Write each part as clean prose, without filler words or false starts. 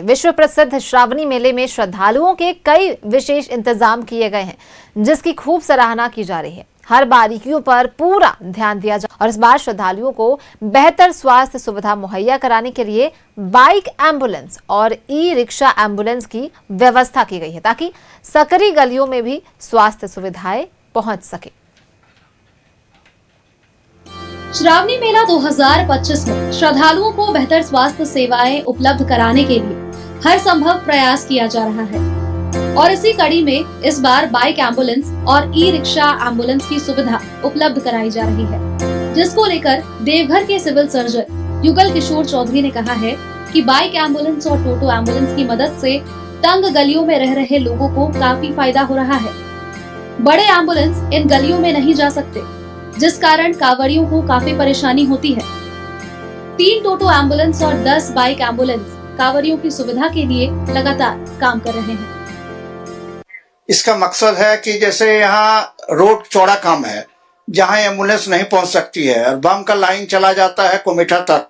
विश्व प्रसिद्ध श्रावणी मेले में श्रद्धालुओं के कई विशेष इंतजाम किए गए हैं, जिसकी खूब सराहना की जा रही है। हर बारीकियों पर पूरा ध्यान दिया जाए और इस बार श्रद्धालुओं को बेहतर स्वास्थ्य सुविधा मुहैया कराने के लिए बाइक एम्बुलेंस और ई रिक्शा एम्बुलेंस की व्यवस्था की गई है, ताकि सकरी गलियों में भी स्वास्थ्य सुविधाएं पहुंच सके। श्रावणी मेला 2025 में श्रद्धालुओं को बेहतर स्वास्थ्य सेवाएं उपलब्ध कराने के लिए हर संभव प्रयास किया जा रहा है और इसी कड़ी में इस बार बाइक एम्बुलेंस और ई रिक्शा एम्बुलेंस की सुविधा उपलब्ध कराई जा रही है, जिसको लेकर देवघर के सिविल सर्जन युगल किशोर चौधरी ने कहा है कि बाइक एम्बुलेंस और टोटो एम्बुलेंस की मदद से तंग गलियों में रह रहे लोगों को काफी फायदा हो रहा है। बड़े एम्बुलेंस इन गलियों में नहीं जा सकते, जिस कारण कांवड़ियों को काफी परेशानी होती है। 3 टोटो एम्बुलेंस और 10 बाइक एम्बुलेंस कांवड़ियों की सुविधा के लिए लगातार काम कर रहे हैं। इसका मकसद है कि जैसे यहाँ रोड चौड़ा कम है, जहाँ एम्बुलेंस नहीं पहुंच सकती है और बम का लाइन चला जाता है कुमीठा तक,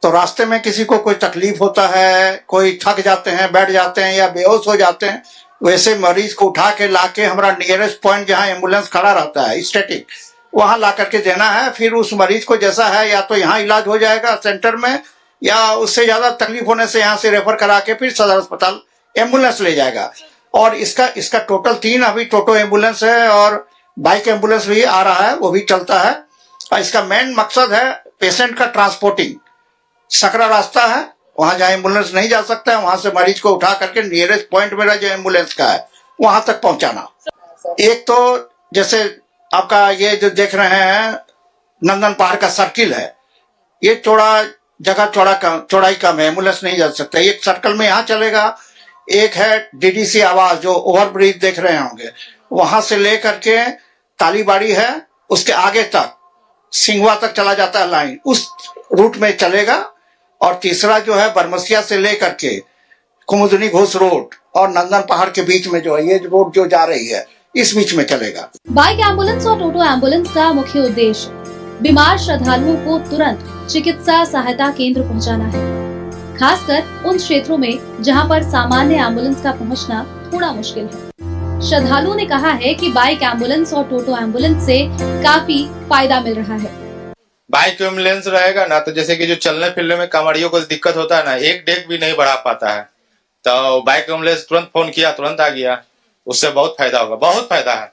तो रास्ते में किसी को कोई तकलीफ होता है, कोई थक जाते हैं, बैठ जाते हैं या बेहोश हो जाते हैं, वैसे मरीज को उठा के लाके हमारा नियरेस्ट पॉइंट जहाँ एम्बुलेंस खड़ा रहता है स्टैटिक, वहां ला करके देना है। फिर उस मरीज को जैसा है या तो यहाँ इलाज हो जाएगा सेंटर में, या उससे ज्यादा तकलीफ होने से यहाँ से रेफर करा के फिर सदर अस्पताल एम्बुलेंस ले जाएगा। और इसका टोटल 3 अभी टोटो एम्बुलेंस है और बाइक एम्बुलेंस भी आ रहा है, वो भी चलता है। और इसका मेन मकसद है पेशेंट का ट्रांसपोर्टिंग। सकरा रास्ता है, वहां जहाँ एम्बुलेंस नहीं जा सकता है, वहां से मरीज को उठा करके नियरेस्ट पॉइंट मेरा जो एम्बुलेंस का है वहां तक पहुंचाना। एक तो जैसे आपका ये जो देख रहे हैं नंदन पहाड़ का सर्किल है, ये जगह चौड़ाई कम है, एम्बुलेंस नहीं जा सकता। एक सर्कल में यहाँ चलेगा, एक है डीडीसी आवास जो ओवरब्रिज देख रहे होंगे, वहां से लेकर के तालीबाड़ी है, उसके आगे तक सिंगवा तक चला जाता है लाइन, उस रूट में चलेगा। और तीसरा जो है बरमसिया से लेकर के कुमुदनी घोष रोड और नंदन पहाड़ के बीच में जो है ये रोड जो जा रही है, इस बीच में चलेगा। बाइक एम्बुलेंस और टोटो एम्बुलेंस का मुख्य उद्देश्य बीमार श्रद्धालुओं को तुरंत चिकित्सा सहायता केंद्र पहुंचाना है, खासकर उन क्षेत्रों में जहां पर सामान्य एम्बुलेंस का पहुंचना थोड़ा मुश्किल है। श्रद्धालुओं ने कहा है कि बाइक एम्बुलेंस और टोटो एम्बुलेंस से काफी फायदा मिल रहा है। बाइक एम्बुलेंस रहेगा ना, तो जैसे कि जो चलने फिरने में कांवड़ियों को दिक्कत होता है ना, एक डेग भी नहीं बढ़ा पाता है, तो बाइक एम्बुलेंस तुरंत फोन किया तुरंत आ गया, उससे बहुत फायदा होगा, बहुत फायदा है।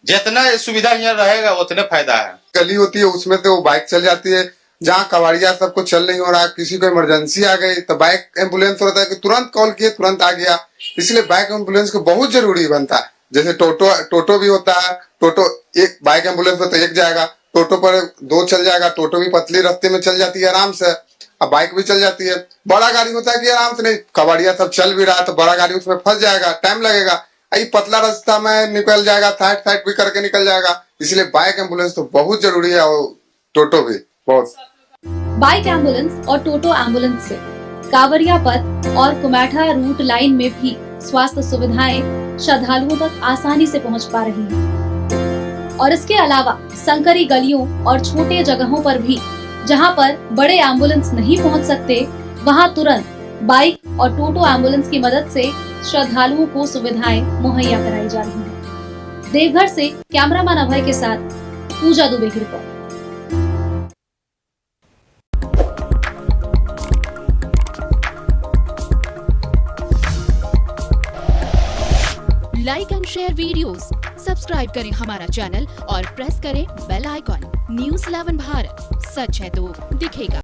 जितना सुविधा यहाँ रहेगा उतने फायदा है। गली होती है उसमें तो वो बाइक चल जाती है, जहाँ कबाड़िया सबको चल नहीं हो रहा, किसी को इमरजेंसी आ गई तो बाइक एम्बुलेंस होता है कि तुरंत कॉल किए तुरंत आ गया। इसलिए बाइक एम्बुलेंस को बहुत जरूरी बनता है। जैसे टोटो भी होता है, टोटो एक बाइक एम्बुलेंस में तो एक जाएगा, टोटो पर 2 चल जाएगा, टोटो भी पतली रास्ते में चल जाती है आराम से, अब बाइक भी चल जाती है। बड़ा गाड़ी होता है कि आराम से नहीं, कबाड़िया सब चल भी रहा तो बड़ा गाड़ी उसमें फंस जाएगा, टाइम लगेगा। पतला रास्ता में निकल जाएगा, साइड भी करके निकल जाएगा। इसलिए बाइक एम्बुलेंस तो बहुत जरूरी है और टोटो भी बहुत। बाइक एम्बुलेंस और टोटो एम्बुलेंस से कांवड़िया पथ और कुमेठा रूट लाइन में भी स्वास्थ्य सुविधाएं श्रद्धालुओं तक आसानी से पहुंच पा रही हैं। और इसके अलावा संकरी गलियों और छोटे जगहों पर भी जहां पर बड़े एम्बुलेंस नहीं पहुंच सकते, वहां तुरंत बाइक और टोटो एम्बुलेंस की मदद से श्रद्धालुओं को सुविधाएं मुहैया कराई जा रही हैं। देवघर से कैमरामैन अभय के साथ पूजा दुबे की report. Like and share videos, subscribe करें हमारा चैनल और प्रेस करें बेल आइकॉन। न्यूज़ 11 भारत, सच है तो दिखेगा।